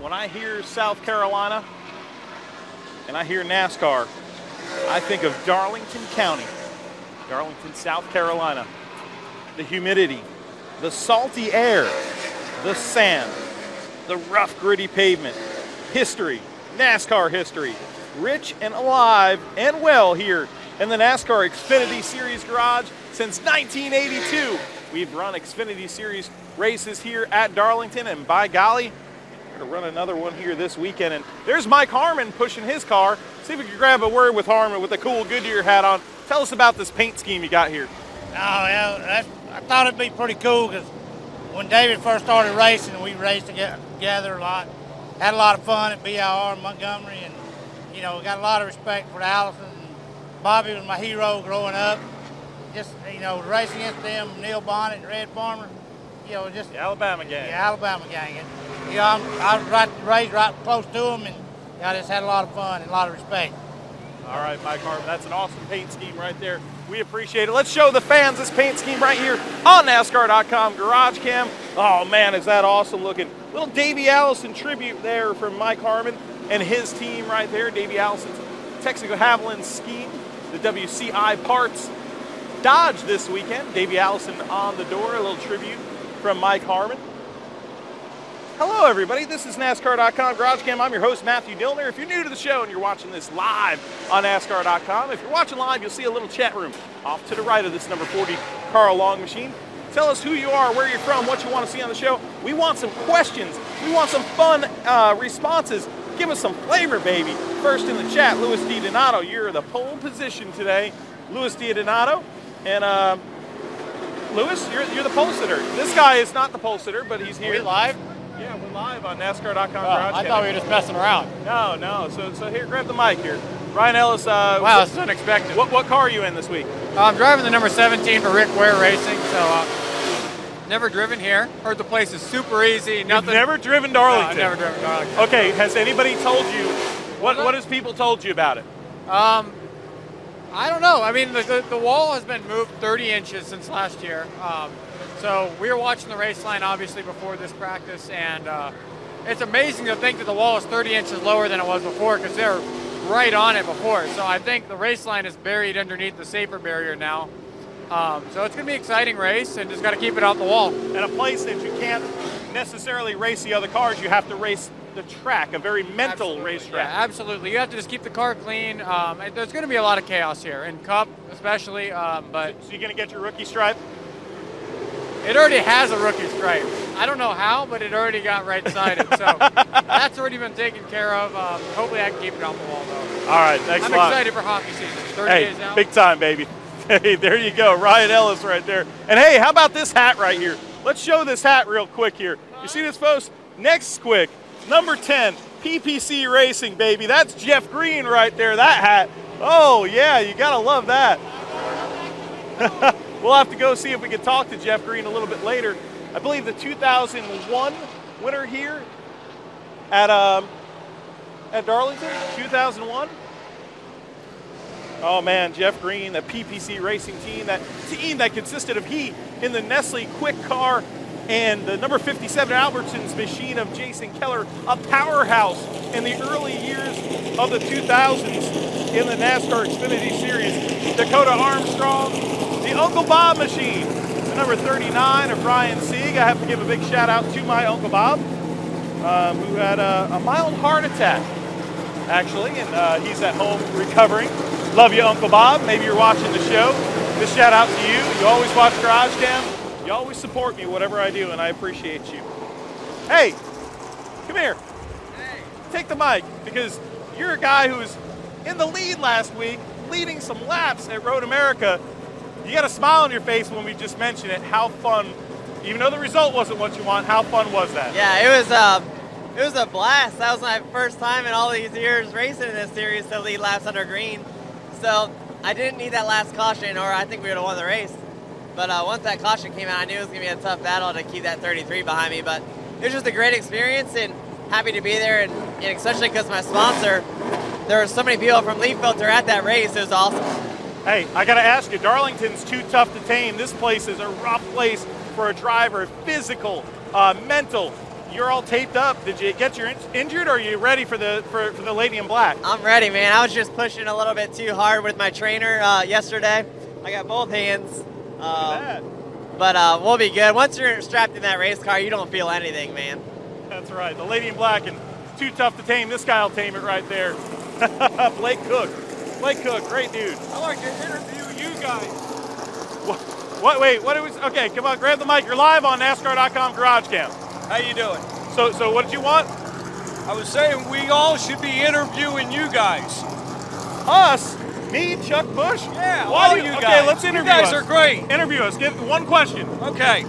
When I hear South Carolina and I hear NASCAR, I think of Darlington County, Darlington, South Carolina. The humidity, the salty air, the sand, the rough, gritty pavement, history, NASCAR history, rich and alive and well here in the NASCAR XFINITY Series garage since 1982. We've run XFINITY Series races here at Darlington, and by golly, we're gonna run another one here this weekend. And there's Mike Harmon pushing his car. See if we can grab a word with Harmon with a cool Goodyear hat on. Tell us about this paint scheme you got here. Oh, yeah, I thought it'd be pretty cool because when David first started racing, we raced together a lot. Had a lot of fun at BIR in Montgomery, and you know, got a lot of respect for Allison. And Bobby was my hero growing up. Just, you know, racing against them, Neil Bonnet and Red Farmer, you know, just The Alabama gang. the Alabama gang. And, you know, I was raised right close to them, and I just had a lot of fun and a lot of respect. All right, Mike Harmon, that's an awesome paint scheme right there. We appreciate it. Let's show the fans this paint scheme right here on NASCAR.com GarageCam. Oh man, is that awesome looking. Little Davey Allison tribute there from Mike Harmon and his team right there. Davey Allison's Texaco Haviland scheme, the WCI parts. Dodge this weekend. Davey Allison on the door, a little tribute from Mike Harmon. Hello everybody, this is NASCAR.com GarageCam. I'm your host, Matthew Dillner. If you're new to the show and you're watching this live on NASCAR.com, if you're watching live, you'll see a little chat room off to the right of this number 40 Carl Long machine. Tell us who you are, where you're from, what you want to see on the show. We want some questions. We want some fun responses. Give us some flavor, baby. First in the chat, Louis D. Donato. You're the pole position today. Louis D. Donato. And Louis, you're the pole sitter. This guy is not the pole sitter, but he's here. Are we live? Yeah, we're live on NASCAR.com Oh, I thought we were just messing around. No. So here, grab the mic here. Ryan Ellis. Wow, this is unexpected. What car are you in this week? I'm driving the number 17 for Rick Ware Racing, so never driven here. Heard the place is super easy. You've never driven Darlington? No, I've never driven Darlington. Okay, has anybody told you, what has people told you about it? I don't know. I mean, the wall has been moved 30 inches since last year. So we were watching the race line, obviously, before this practice, and it's amazing to think that the wall is 30 inches lower than it was before because they're right on it before. So I think the race line is buried underneath the safer barrier now. So it's going to be an exciting race, and just got to keep it off the wall. And a place that you can't necessarily race the other cars, you have to race the track, a very mental racetrack. Yeah, absolutely. You have to just keep the car clean. There's going to be a lot of chaos here, in Cup especially. But So you're going to get your rookie stripe? it already has a rookie stripe. I don't know how, but it already got right-sided. So that's already been taken care of. Hopefully I can keep it on the wall, though. All right, thanks a lot. I'm excited for hockey season. 30 days out. Big time, baby. Hey, there you go, Ryan Ellis right there. And hey, how about this hat right here? Let's show this hat real quick here. You see this, folks? Next quick, number 10, PPC Racing, baby. That's Jeff Green right there, that hat. Oh, yeah, you got to love that. We'll have to go see if we can talk to Jeff Green a little bit later. I believe the 2001 winner here at Darlington, 2001. Oh man, Jeff Green, the PPC Racing team, that team that consisted of he in the Nestle Quick Car and the number 57 Albertsons machine of Jason Keller, a powerhouse in the early years of the 2000s in the NASCAR Xfinity Series. Dakota Armstrong, the Uncle Bob machine, the number 39 of Brian Sieg. I have to give a big shout out to my Uncle Bob, who had a mild heart attack, actually, and he's at home recovering. Love you, Uncle Bob. Maybe you're watching the show. This shout out to you. You always watch GarageCam. You always support me, whatever I do, and I appreciate you. Hey, come here. Hey. Take the mic, because you're a guy who was in the lead last week, leading some laps at Road America. You got a smile on your face when we just mentioned it. How fun, even though the result wasn't what you want, how fun was that? Yeah, it was a blast. That was my first time in all these years racing in this series to lead laps under green. So I didn't need that last caution, or I think we would have won the race. But once that caution came out, I knew it was going to be a tough battle to keep that 33 behind me. But it was just a great experience, and happy to be there, and especially because my sponsor, there were so many people from Leaf Filter at that race. It was awesome. Hey, I got to ask you, Darlington's too tough to tame. This place is a rough place for a driver, physical, mental. you're all taped up. Did you get your injured, or are you ready for the lady in black? I'm ready, man. I was just pushing a little bit too hard with my trainer yesterday. I got both hands. But we'll be good. Once you're strapped in that race car, you don't feel anything, man. That's right. The lady in black, and too tough to tame. This guy will tame it right there. Blake Cook. Blake Cook, great dude. I like to interview you guys. What? Wait, what was? Okay, come on, grab the mic. You're live on NASCAR.com GarageCam. How you doing? So what did you want? I was saying we all should be interviewing you guys. Us? Me, Chuck Bush? Yeah, Why all do you guys. Okay, let's interview You guys us. are great. Interview us. Give one question. Okay.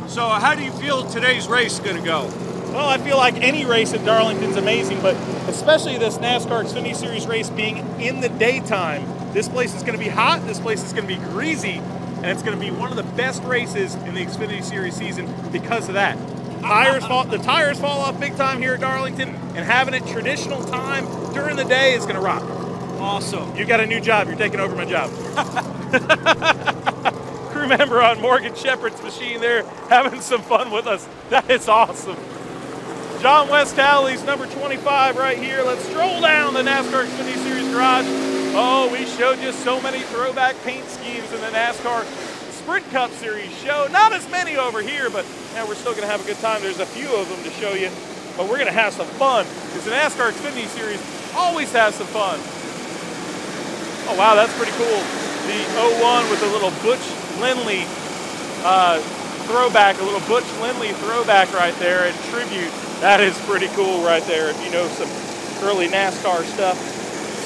So how do you feel today's race is going to go? Well, I feel like any race at Darlington's amazing, but especially this NASCAR XFINITY Series race being in the daytime. This place is going to be hot, this place is going to be greasy, and it's going to be one of the best races in the XFINITY Series season because of that. The tires fall off big time here at Darlington, and having it traditional time during the day is going to rock. Awesome. You got a new job, you're taking over my job. Crew member on Morgan Shepherd's machine there, having some fun with us. That is awesome. John West Talley's number 25 right here. Let's stroll down the NASCAR XFINITY Series garage. Oh, we showed you so many throwback paint schemes in the NASCAR Sprint Cup Series show. Not as many over here, but yeah, we're still going to have a good time. There's a few of them to show you, but we're going to have some fun because the NASCAR XFINITY Series always has some fun. Oh, wow, that's pretty cool. The 01 with a little Butch Lindley throwback, a little Butch Lindley throwback right there in tribute. That is pretty cool right there. If you know some early NASCAR stuff,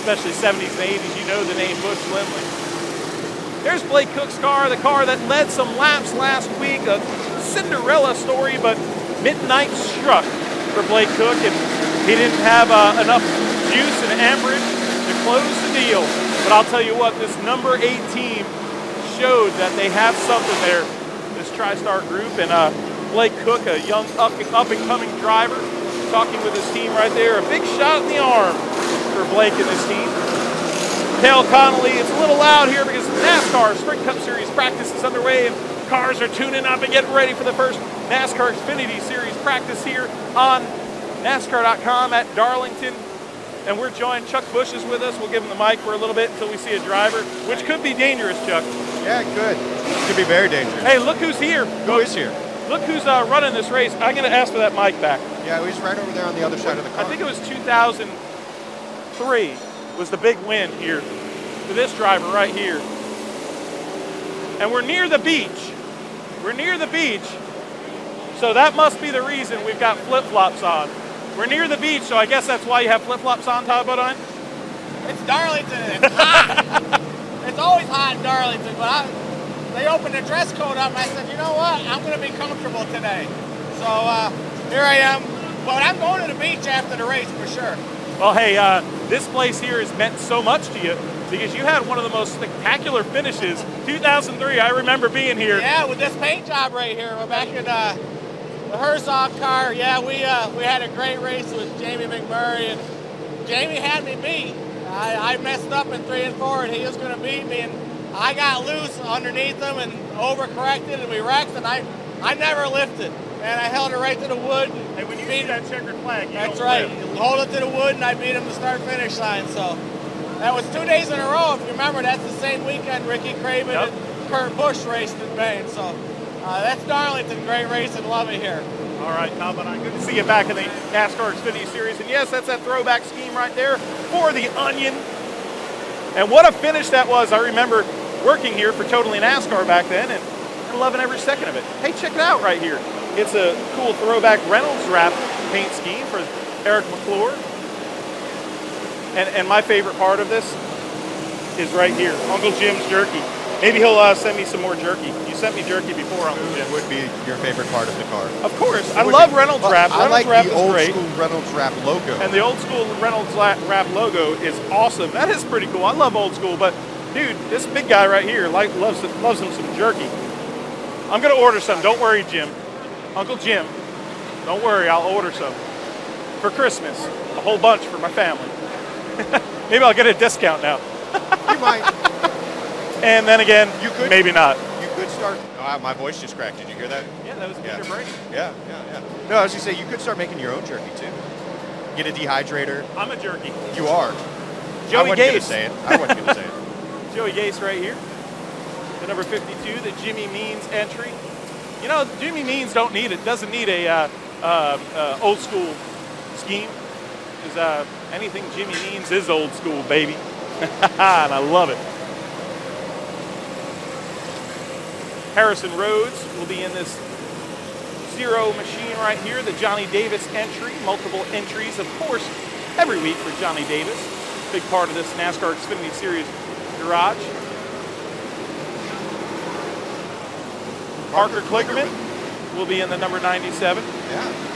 especially 70s and 80s, you know the name Butch Lindley. There's Blake Cook's car, the car that led some laps last week, a Cinderella story, but midnight struck for Blake Cook, and he didn't have enough juice and amperage to close the deal. But I'll tell you what, this number 8 team showed that they have something there, this TriStar group, and Blake Cook, a young up-and-coming driver, talking with his team right there. A big shot in the arm for Blake and his team. Dale Connolly, it's a little loud here because NASCAR Sprint Cup Series practice is underway and cars are tuning up and getting ready for the first NASCAR XFINITY Series practice here on NASCAR.com at Darlington. And we're joined, Chuck Bush is with us. We'll give him the mic for a little bit until we see a driver, which could be dangerous, Chuck. Yeah, it could. It could be very dangerous. Hey, look who's here. Who is here? Look who's running this race. I'm going to ask for that mic back. Yeah, he's right over there on the other side of the car. I think it was 2003 was the big win here for this driver right here. And we're near the beach. We're near the beach. So that must be the reason we've got flip-flops on. We're near the beach, so I guess that's why you have flip-flops on, Todd Bodine? It's Darlington. It's hot. It's always hot in Darlington, but they opened the dress code up, and I said, you know what? I'm going to be comfortable today. So here I am. But I'm going to the beach after the race for sure. Well, hey, this place here has meant so much to you because you had one of the most spectacular finishes. 2003, I remember being here. Yeah, with this paint job right here. We're back in the Herzog car. Yeah, we had a great race with Jamie McMurray, and Jamie had me beat. I messed up in 3 and 4, and he was going to beat me, and I got loose underneath him and overcorrected, and we wrecked, and I never lifted. And I held it right to the wood. Hey, when you beat that checkered flag, you that's don't right. lift. Hold it to the wood, and I beat him to start-finish line. So that was 2 days in a row. If you remember, that's the same weekend Ricky Craven and Kurt Busch raced in Bain. So that's Darlington. Great racing. Love it here. All right, Tom, and good to see you back in the NASCAR XFINITY Series. And yes, that's that throwback scheme right there for the Onion. And what a finish that was. I remember working here for Totally NASCAR back then and loving every second of it. Hey, check it out right here. It's a cool throwback Reynolds wrap paint scheme for Eric McClure. And my favorite part of this is right here, Uncle Jim's jerky. Maybe he'll send me some more jerky. You sent me jerky before, Uncle Jim. It would be your favorite part of the car. Of course. I love Reynolds wrap. I like Reynolds the wrap is old great. school Reynolds wrap logo. And the old school Reynolds wrap logo is awesome. That is pretty cool. I love old school, but dude, this big guy right here loves him some jerky. I'm gonna order some. Don't worry, Jim. Uncle Jim, don't worry. I'll order some for Christmas. A whole bunch for my family. Maybe I'll get a discount now. You might. And then again, You could. maybe not. You could start My voice just cracked. Did you hear that? Yeah, that was Peter Brady. Yeah. No, I was going to say, you could start making your own jerky, too. Get a dehydrator. I'm a jerky. You are. Joey I wasn't going to Gase. say it. I wasn't going to say it. Joey Gase right here. The number 52, the Jimmy Means entry. You know, Jimmy Means doesn't need a old school scheme. Because anything Jimmy Means is old school, baby. And I love it. Harrison Rhodes will be in this Zero machine right here, the Johnny Davis entry. Multiple entries, of course, every week for Johnny Davis. Big part of this NASCAR Xfinity Series garage. Parker Klickerman will be in the number 97. Yeah.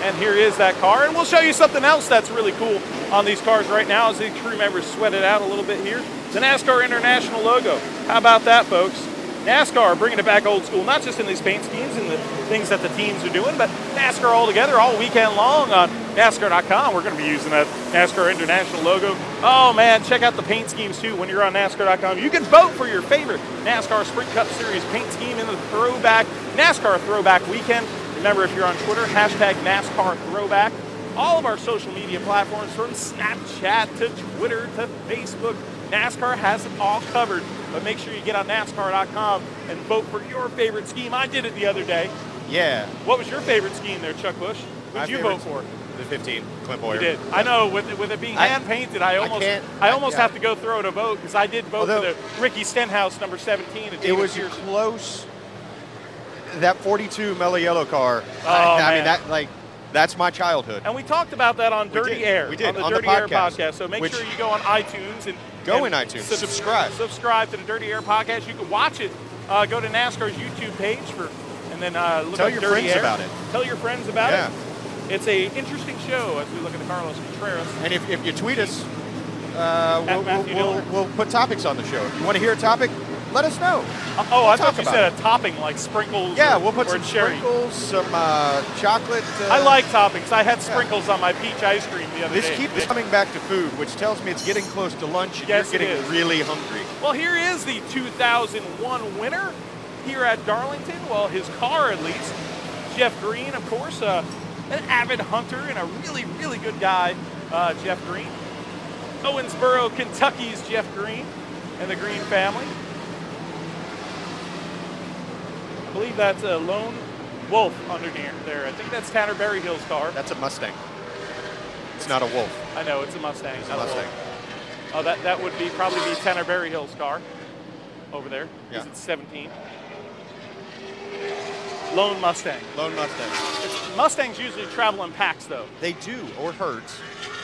And here is that car. And we'll show you something else that's really cool on these cars right now as the crew members sweat it out a little bit here. The NASCAR International logo. How about that, folks? NASCAR bringing it back old school, not just in these paint schemes and the things that the teams are doing, but NASCAR all together all weekend long on NASCAR.com. We're going to be using that NASCAR International logo. Oh, man, check out the paint schemes, too, when you're on NASCAR.com. You can vote for your favorite NASCAR Sprint Cup Series paint scheme in the Throwback, NASCAR Throwback Weekend. Remember, if you're on Twitter, hashtag NASCAR Throwback. All of our social media platforms, from Snapchat to Twitter to Facebook, NASCAR has it all covered. But make sure you get on NASCAR.com and vote for your favorite scheme. I did it the other day. Yeah. What was your favorite scheme there, Chuck Bush? Who did you vote for? The 15, Clint Boyer. You did. I know, with it being hand-painted, I almost have to go throw it a vote, because I did vote for the Ricky Stenhouse number 17. It was close. That 42 mellow yellow car. Oh, I mean, that's my childhood. And we talked about that on Dirty Air. We did. On the Dirty Air podcast. So make sure you go on iTunes and iTunes. Subscribe. Subscribe to the Dirty Air podcast. You can watch it. Go to NASCAR's YouTube page and then look Tell up your Dirty friends Air. about it. Tell your friends about it. It's a interesting show as we look at the Carlos Contreras. And if you tweet us, Matthew Dillner. we'll put topics on the show. If you want to hear a topic, let us know. Oh, I thought you said a topping like sprinkles. Yeah, we'll put some cherry. sprinkles, some chocolate. I like toppings. I had sprinkles on my peach ice cream the other day. This keeps coming back to food, which tells me it's getting close to lunch and you're getting really hungry. Well, here is the 2001 winner here at Darlington. Well, his car at least. Jeff Green, of course, an avid hunter and a really, really good guy, Jeff Green. Owensboro, Kentucky's Jeff Green and the Green family. I believe that's a Lone Wolf underneath there. I think that's Tanner Berryhill's car. That's a Mustang. It's not a Wolf. I know, it's a Mustang. It's a Mustang. Oh, that would probably be Tanner Berryhill's car over there. Yeah. It's 17. Lone Mustang. Lone Mustang. Mustangs usually travel in packs, though. They do, or herds.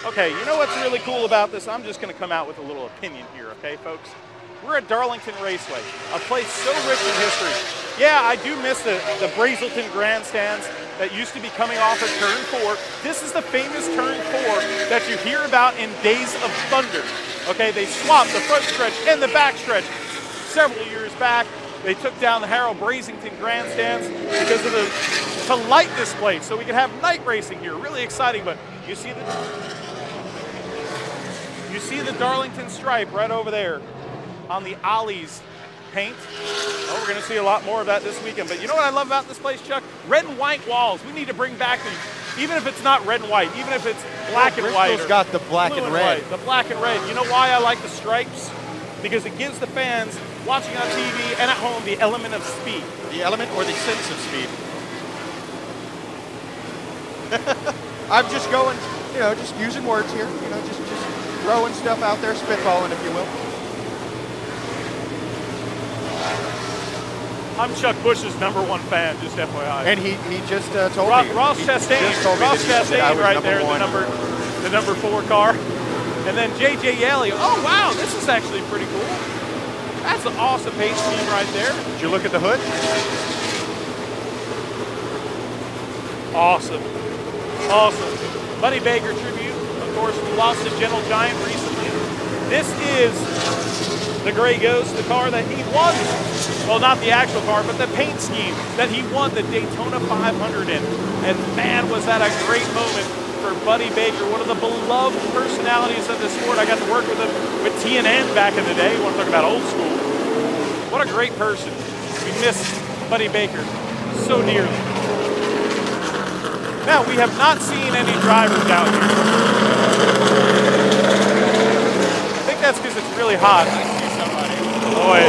Okay, you know what's really cool about this? I'm just going to come out with a little opinion here, okay, folks? We're at Darlington Raceway, a place so rich in history. Yeah, I do miss the Brazelton grandstands that used to be coming off of Turn 4. This is the famous Turn 4 that you hear about in Days of Thunder. Okay, they swapped the front stretch and the back stretch several years back. They took down the Harold Brazelton grandstands because of to light this place so we could have night racing here. Really exciting, but you see the Darlington stripe right over there on the Ollie's paint. Oh, we're going to see a lot more of that this weekend. But you know what I love about this place, Chuck? Red and white walls. We need to bring back even if it's not red and white, even if it's black and white. Bristol's got the black and red. The black and red. You know why I like the stripes? Because it gives the fans watching on TV and at home the element of speed. The element or the sense of speed? I'm just going, just using words here. Just throwing stuff out there, spitballing, if you will. I'm Chuck Bush's #1 fan, just FYI. And he just told me. Ross Chastain right there, the number 4 car. And then J.J. Yaley. Oh, wow, this is actually pretty cool. That's an awesome paint scheme right there. Did you look at the hood? Awesome. Awesome. Buddy Baker tribute. Of course, we lost a Gentle Giant recently. This is the Gray Ghost, the car that he won. Well, not the actual car, but the paint scheme that he won the Daytona 500 in. And man, was that a great moment for Buddy Baker, one of the beloved personalities of the sport. I got to work with him with TNN back in the day. You want to talk about old school? What a great person. We miss Buddy Baker so dearly. Now, we have not seen any drivers out here. I think that's because it's really hot. I see somebody. Boy.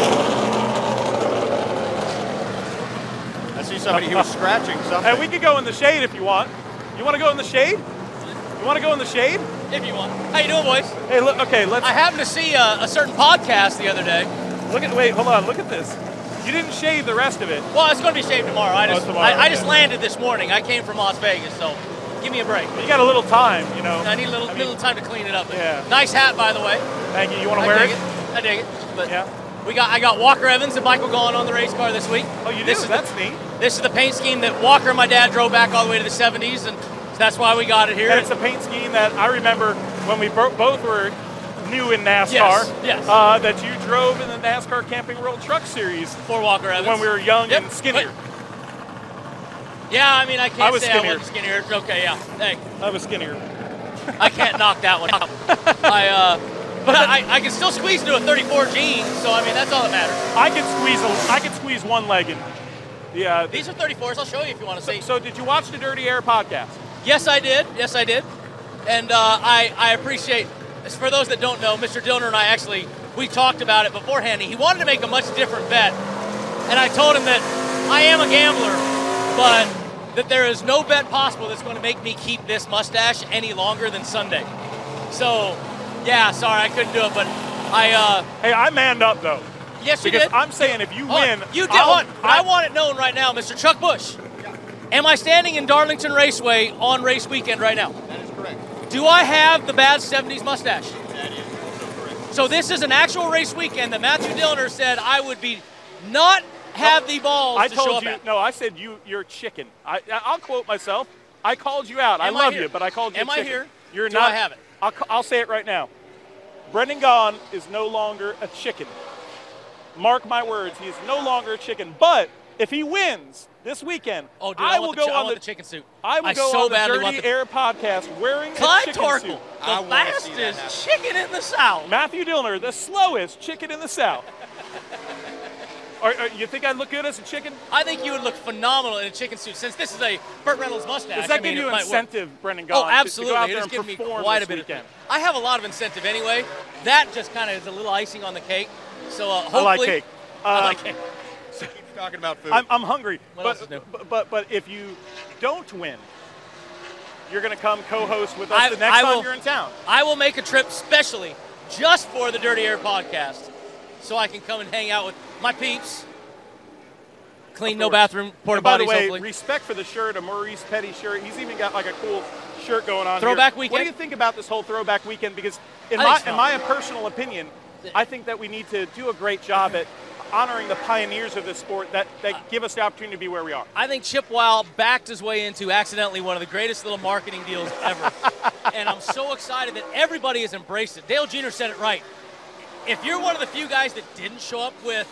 I see somebody who was scratching something. And we could go in the shade if you want. You want to go in the shade? You want to go in the shade? If you want. How you doing, boys? Hey, look. Okay, let's. I happened to see a certain podcast the other day. Wait, hold on. Look at this. You didn't shave the rest of it. Well, it's going to be shaved tomorrow. I just Okay. landed this morning. I came from Las Vegas, so give me a break. You got a little time, you know. I need a little time to clean it up. Yeah. Nice hat, by the way. Thank you. You want to wear it? I dig it. But Yeah. I got Walker Evans and Michael Gone on the race car this week. Oh, you do? That's neat. This is the paint scheme that Walker and my dad drove back all the way to the 70s, and that's why we got it here. And it's a paint scheme that I remember when we both were new in NASCAR. Yes. That you drove in the NASCAR Camping World Truck Series For Walker Evans. when we were young Yep. and skinnier. Yeah, I mean, I I can't was say skinnier. I wasn't skinnier. It's okay, yeah. Hey, I was skinnier. I can't knock that one out. But I can still squeeze into a 34 jean, so I mean, that's all that matters. I could squeeze one leg in. Yeah. These are 34s. I'll show you if you want to see. So did you watch the Dirty Air podcast? Yes, I did. And I appreciate, for those that don't know, Mr. Dillner and I we talked about it beforehand. He wanted to make a much different bet. And I told him that I am a gambler, but that there is no bet possible that's going to make me keep this mustache any longer than Sunday. So, yeah, sorry, I couldn't do it, but Hey, I manned up, though. Yes, you because did. I'm saying if you win, You did. I want it known right now, Mr. Chuck Bush. Am I standing in Darlington Raceway on race weekend right now? That is correct. Do I have the bad 70s mustache? That is also correct. So this is an actual race weekend that Matthew Dillner said I would be not have the balls I to show told up you. at. No, I said you're chicken. I'll quote myself. I called you out. Am I I love here? you, but I called you Am I chicken. here? You're Do not. I have it? I'll say it right now. Brendan Gaughan is no longer a chicken. Mark my words, he is no longer a chicken. But if he wins this weekend, Oh, dude, I I will want go the on the chicken suit. I will I go so on the badly Dirty want the- Air podcast wearing Clyde a chicken Torkel, suit. I the wanna see that fastest chicken in the South. Matthew Dillner, the slowest chicken in the South. Or you think I'd look good as a chicken? I think you would look phenomenal in a chicken suit since this is a Burt Reynolds mustache. Does that I mean, give you it might work. incentive, Brendan Gaughan? Oh, absolutely. To go out It there has and given me perform quite this a bit weekend. of. I have a lot of incentive anyway. That just kind of is a little icing on the cake. So hopefully, I like cake. I like cake. Keep talking about food. I'm hungry. What else is new? But if you don't win, you're going to come co-host with us the next time you're in town. I will make a trip specially just for the Dirty Air podcast, so I can come and hang out with my peeps. Clean, no bathroom, porta And by the potties, way, hopefully. respect for the shirt, a Maurice Petty shirt. He's even got like a cool shirt going on. Throwback here. weekend? What do you think about this whole throwback weekend? Because in I think it's fun. my personal opinion, I think that we need to do a great job at honoring the pioneers of this sport that give us the opportunity to be where we are. I think Chip Wow backed his way into accidentally one of the greatest little marketing deals ever. And I'm so excited that everybody has embraced it. Dale Jr. said it right. If you're one of the few guys that didn't show up with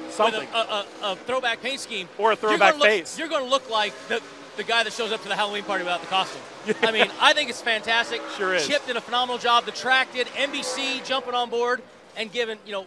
Something. a throwback paint scheme, Or a throwback face. You're going to look like the guy that shows up to the Halloween party without the costume. I mean, I think it's fantastic. Sure is. Chip did a phenomenal job. The track did. NBC jumping on board and giving, dude,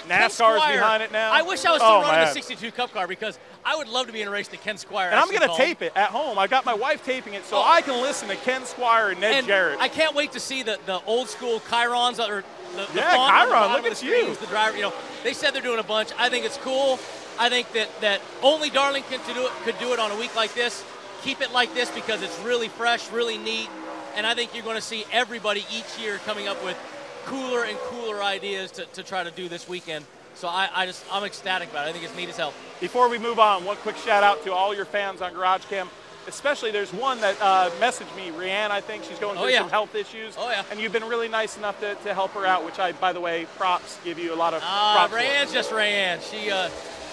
NASCAR's behind it now. I wish I was still running man. the 62 Cup car because I would love to be in a race that Ken Squire And I'm actually going to called. tape it at home. I got my wife taping it so Oh. I can listen to Ken Squire and Ned And Jarrett. I can't wait to see the old school Chirons or the Yeah, font on the Chiron, bottom look of at the you. screens, the driver, they said they're doing a bunch. I think it's cool. I think that only Darlington could do it on a week like this. Keep it like this because it's really fresh, really neat, and I think you're going to see everybody each year coming up with cooler and cooler ideas to try to do this weekend. So I'm ecstatic about it. I think it's neat as hell. Before we move on, one quick shout out to all your fans on GarageCam. Especially, there's one that messaged me, Rianne, I think. She's going through some health issues. Oh, yeah. And you've been really nice enough to help her out, which I, by the way, props, give you a lot of props for. Rayanne's just Rayanne.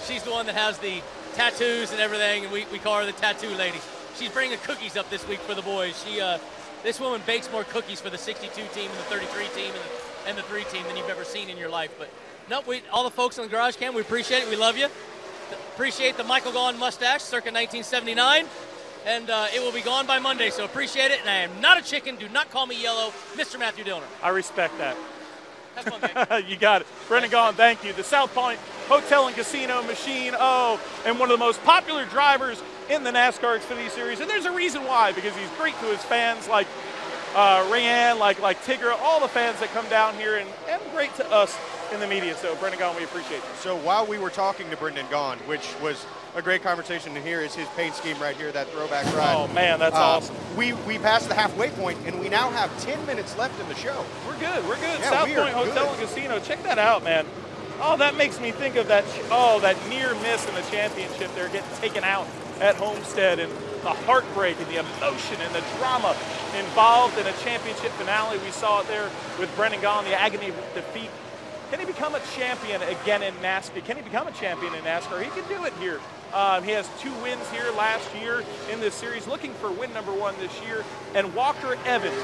She's the one that has the tattoos and everything, and we call her the tattoo lady. She's bringing cookies up this week for the boys. This woman bakes more cookies for the 62 team and the 33 team and the 3 team than you've ever seen in your life. But no, all the folks on the GarageCam, we appreciate it. We love you. Appreciate the Michael Gaughan mustache, circa 1979. and it will be gone by Monday, so appreciate it. And I am not a chicken. Do not call me yellow, Mr. Matthew Dillner. I respect that. Have fun, man. You got it. Brendan Gaughan, thank you. The South Point Hotel and Casino Machine, and one of the most popular drivers in the NASCAR Xfinity Series. And there's a reason why, because he's great to his fans like Rayanne, like Tigra, all the fans that come down here, and great to us in the media. So, Brendan Gaughan, we appreciate you. So while we were talking to Brendan Gaughan, which was a great conversation to hear, is his paint scheme right here, that throwback ride. Oh, man, that's awesome. We passed the halfway point, and we now have 10 minutes left in the show. We're good. We're good. Yeah, South we are Point Hotel and Casino. Check that out, man. Oh, that makes me think of that near miss in the championship. They're getting taken out at Homestead, and the heartbreak and the emotion and the drama involved in a championship finale. We saw it there with Brendan Gaughan, the agony of defeat. Can he become a champion again in NASCAR? Can he become a champion in NASCAR? He can do it here. He has 2 wins here last year in this series, looking for win number 1 this year. And Walker Evans,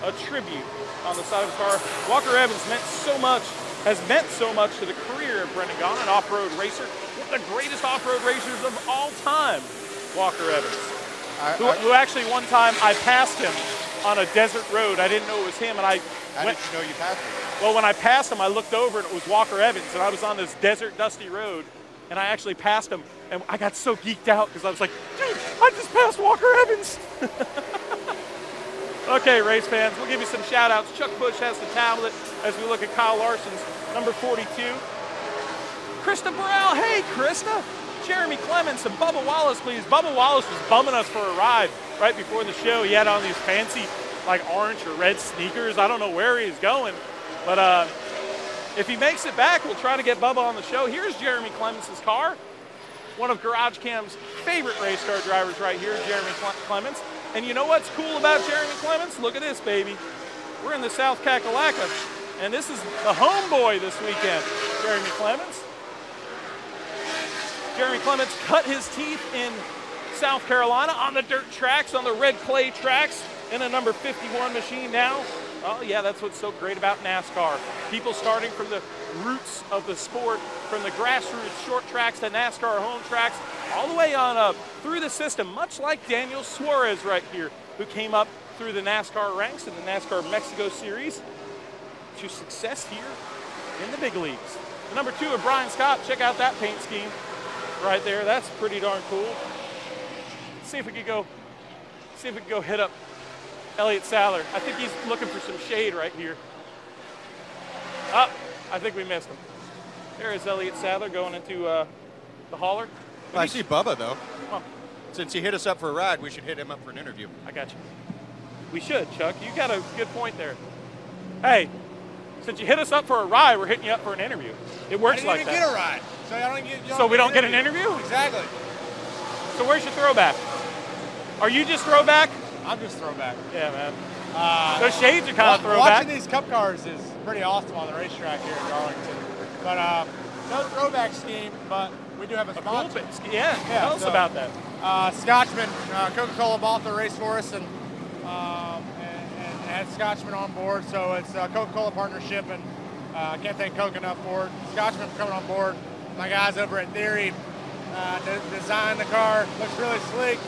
a tribute on the side of the car. Walker Evans has meant so much to the career of Brendan Gaughan, an off-road racer, one of the greatest off-road racers of all time, Walker Evans. Who actually one time I passed him on a desert road. I didn't know it was him, and How did you know you passed him? Well, when I passed him, I looked over and it was Walker Evans, and I was on this desert, dusty road, and I actually passed him, and I got so geeked out because I was like, dude, I just passed Walker Evans. Okay, race fans, we'll give you some shout outs. Chuck Bush has the tablet as we look at Kyle Larson's number 42. Krista Burrell, hey Krista. Jeremy Clements and Bubba Wallace, please. Bubba Wallace was bumming us for a ride right before the show. He had on these fancy, like orange or red sneakers. I don't know where he's going, but if he makes it back, we'll try to get Bubba on the show. Here's Jeremy Clements' car. One of GarageCam's favorite race car drivers right here, Jeremy Clements. And you know what's cool about Jeremy Clements? Look at this, baby. We're in the South Kakalaka, and this is the homeboy this weekend, Jeremy Clements. Jeremy Clements cut his teeth in South Carolina on the dirt tracks, on the red clay tracks, in a number 51 machine now. Oh yeah, that's what's so great about NASCAR. People starting from the roots of the sport, from the grassroots short tracks to NASCAR home tracks, all the way on up through the system, much like Daniel Suarez right here, who came up through the NASCAR ranks in the NASCAR Mexico Series to success here in the big leagues. The number 2 of Brian Scott, check out that paint scheme right there. That's pretty darn cool. Let's see if we could go hit up Elliott Sadler. I think he's looking for some shade right here. Oh, I think we missed him. There is Elliott Sadler going into the hauler. I see Bubba, though. Come on. Since he hit us up for a ride, we should hit him up for an interview. I got you. We should, Chuck. You got a good point there. Hey, since you hit us up for a ride, we're hitting you up for an interview. It works like that. I didn't even get a ride. So we don't get an interview? Exactly. So where's your throwback? Are you just throwback? I'm just throwback. Yeah, man. Those shades are kind of throwback. Watching these cup cars is pretty awesome on the racetrack here in Darlington. But no throwback scheme, but we do have a sponsor. Cool, yeah, tell us about that. Scotchman, Coca-Cola bought the race for us and had Scotchman on board. So it's a Coca-Cola partnership, and I can't thank Coke enough for it. Scotchman for coming on board. My guys over at Theory designed the car. Looks really sleek.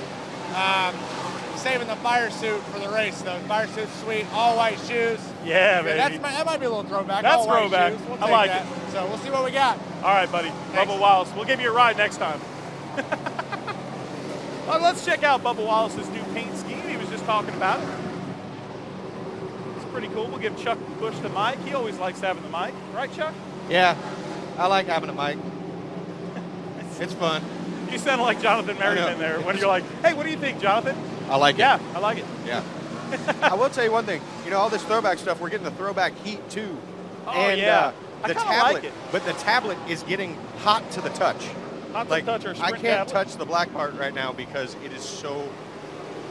Saving the fire suit for the race, though. The fire suit's sweet. All white shoes. Yeah, baby. That might be a little throwback. That's all white throwback. Shoes. We'll I like it. So we'll see what we got. All right, buddy. Thanks. Bubba Wallace. We'll give you a ride next time. Well, let's check out Bubba Wallace's new paint scheme. He was just talking about it. It's pretty cool. We'll give Chuck Bush the mic. He always likes having the mic. Right, Chuck? Yeah, I like having a mic. It's fun. You sound like Jonathan Merriman there when you're like, hey, what do you think, Jonathan? I like it. Yeah, I like it. Yeah. I will tell you one thing. You know, all this throwback stuff, we're getting the throwback heat too. Oh, and, yeah. The I kinda tablet, like it. But the tablet is getting hot to the touch. Hot to the touch or I sprint can't tablet. touch the black part right now because it is so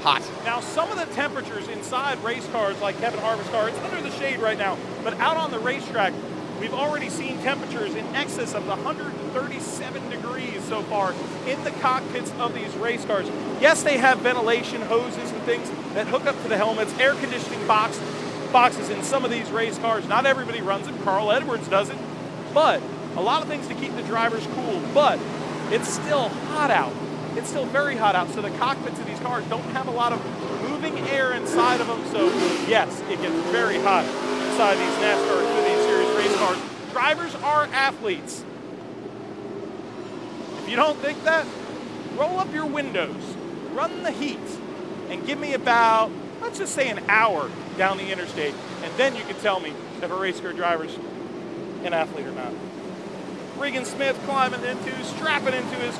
hot. Now, some of the temperatures inside race cars, like Kevin Harvick's car, it's under the shade right now. But out on the racetrack, we've already seen temperatures in excess of 137 degrees so far in the cockpits of these race cars. Yes, they have ventilation hoses and things that hook up to the helmets, air conditioning boxes in some of these race cars. Not everybody runs it. Carl Edwards does it. But a lot of things to keep the drivers cool. But it's still hot out. it's still very hot out, so the cockpits of these cars don't have a lot of moving air inside of them. So yes, it gets very hot inside these NASCAR XFINITY Series race cars. Drivers are athletes. If you don't think that, roll up your windows, run the heat, and give me about, let's just say, an hour down the interstate, and then you can tell me if a race car driver's an athlete or not. Regan Smith strapping into his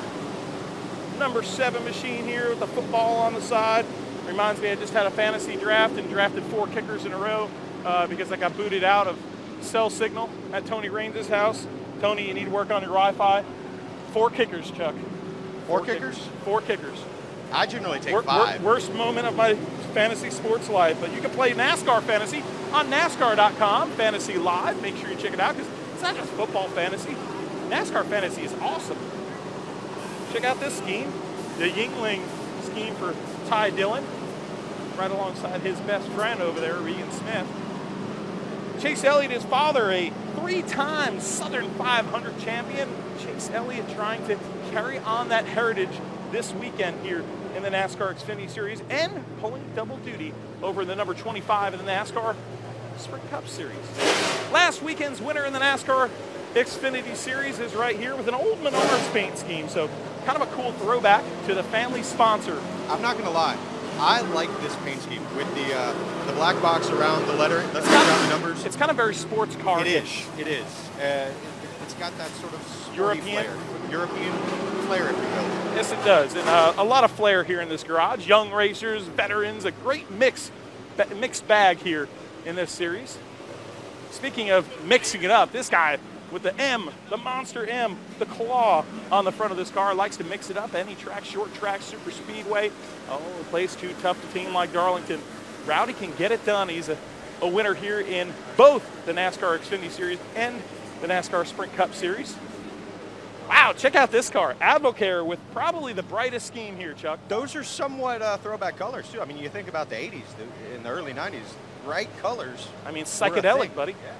number 7 machine here with the football on the side. Reminds me I just had a fantasy draft and drafted 4 kickers in a row because I got booted out of cell signal at Tony Raines' house. Tony, you need to work on your Wi-Fi. 4 kickers, Chuck. 4 kickers? 4 kickers. I generally take 5. Worst moment of my fantasy sports life. But you can play NASCAR Fantasy on NASCAR.com, Fantasy Live. Make sure you check it out because it's not just football fantasy. NASCAR Fantasy is awesome. Check out this scheme, the Yingling scheme for Ty Dillon, right alongside his best friend over there, Regan Smith. Chase Elliott, his father, a 3-time Southern 500 champion. Chase Elliott trying to carry on that heritage this weekend here in the NASCAR XFINITY Series and pulling double duty over the number 25 in the NASCAR Sprint Cup Series. Last weekend's winner in the NASCAR XFINITY Series is right here with an old Menards paint scheme, so kind of a cool throwback to the family sponsor. I'm not going to lie. I like this paint scheme with the black box around the lettering, around the numbers. It's kind of very sports car-ish. It is. It's got that sort of European flair, if you will. Yes, it does, and a lot of flair here in this garage. Young racers, veterans, a great mixed bag here in this series. Speaking of mixing it up, this guy with the M, the Monster M, the claw on the front of this car, likes to mix it up. Any track, short track, super speedway. Oh, a place too tough to team like Darlington. Rowdy can get it done. He's a winner here in both the NASCAR XFINITY Series and the NASCAR Sprint Cup Series. Wow, check out this car. Advocare with probably the brightest scheme here, Chuck. Those are somewhat throwback colors, too. I mean, you think about the 80s, in the early 90s, bright colors. I mean, psychedelic, buddy. Yeah.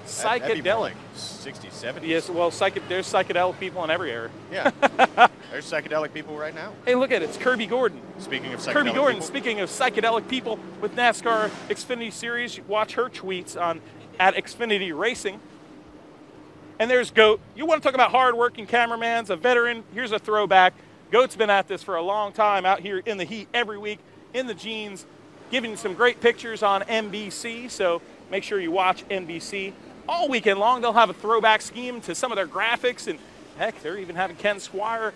Psychedelic. That'd be more like 60s, 70s. Yes, well, there's psychedelic people in every era. Yeah. There's psychedelic people right now. Hey, look at it. It's Kirby Gordon. Speaking of psychedelic Kirby Gordon, people. speaking of psychedelic people with NASCAR XFINITY Series, watch her tweets at Xfinity Racing. And there's Goat. You want to talk about hard-working cameramans, a veteran. Here's a throwback. Goat's been at this for a long time out here in the heat every week in the jeans, giving some great pictures on NBC. So make sure you watch NBC. All weekend long, they'll have a throwback scheme to some of their graphics. And heck, they're even having Ken Squire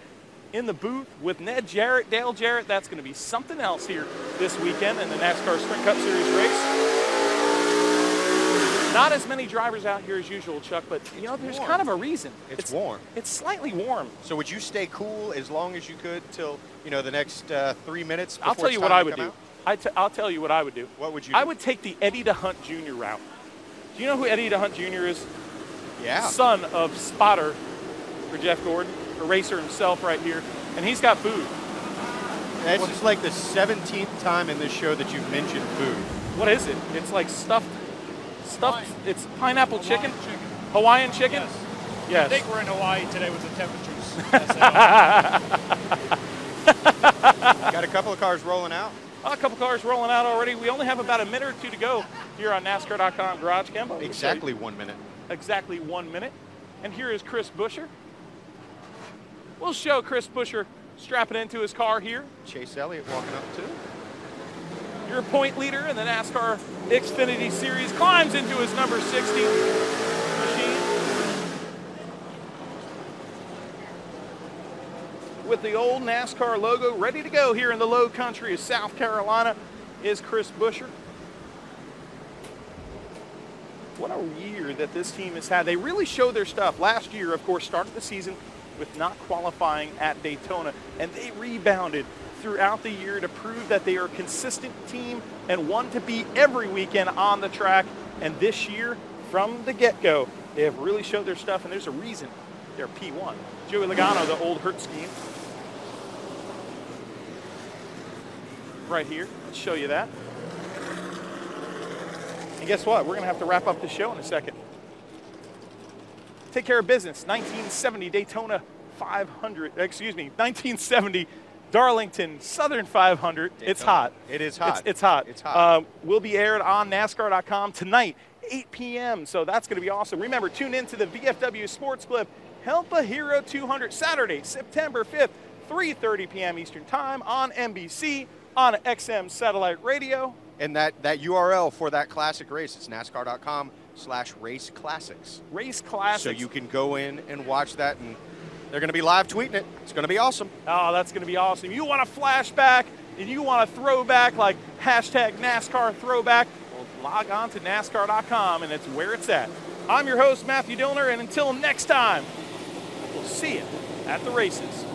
in the booth with Ned Jarrett, Dale Jarrett. That's going to be something else here this weekend in the NASCAR Sprint Cup Series race. Not as many drivers out here as usual, Chuck, but you know, there's kind of a reason. It's warm. It's slightly warm. So would you stay cool as long as you could till, you know, the next 3 minutes before I'll tell you what I would do. I'll tell you what I would do. What would you do? I would take the Eddie DeHunt Jr. route. Do you know who Eddie DeHunt Jr. is? Yeah. Son of spotter for Jeff Gordon, a racer himself right here, and he's got food. That's just like the 17th time in this show that you've mentioned food. What is it? It's like stuffed. It's pineapple chicken. Hawaiian chicken? Yes. I think we're in Hawaii today with the temperatures. Got a couple of cars rolling out. A couple cars rolling out already. We only have about a minute or two to go here on NASCAR.com GarageCam. Exactly 1 minute. Exactly 1 minute. And here is Chris Buescher. We'll show Chris Buescher strapping into his car here. Chase Elliott walking up too. Your point leader in the NASCAR XFINITY Series climbs into his number 60 machine. With the old NASCAR logo ready to go here in the low country of South Carolina is Chris Buescher. What a year that this team has had. They really showed their stuff. Last year, of course, started the season with not qualifying at Daytona, and they rebounded throughout the year to prove that they are a consistent team and one to beat every weekend on the track. And this year, from the get-go, they have really showed their stuff, and there's a reason they're P1. Joey Logano, the old Hurt scheme. Right here, let's show you that. And guess what? We're gonna have to wrap up the show in a second. Take care of business. 1970 Daytona 1970 Darlington Southern 500. It's hot. It is hot. It's hot. It's hot. Will be aired on NASCAR.com tonight, 8 p.m. So that's going to be awesome. Remember, tune in to the VFW Sports Clip Help a Hero 200 Saturday, September 5th, 3:30 p.m. Eastern Time on NBC on XM Satellite Radio. And that URL for that classic race is NASCAR.com/race classics. Race classics. So you can go in and watch that, and they're going to be live tweeting it. It's going to be awesome. Oh, that's going to be awesome. You want a flashback and you want a throwback like hashtag NASCAR Throwback, well, log on to NASCAR.com, and it's where it's at. I'm your host, Matthew Dillner, and until next time, we'll see you at the races.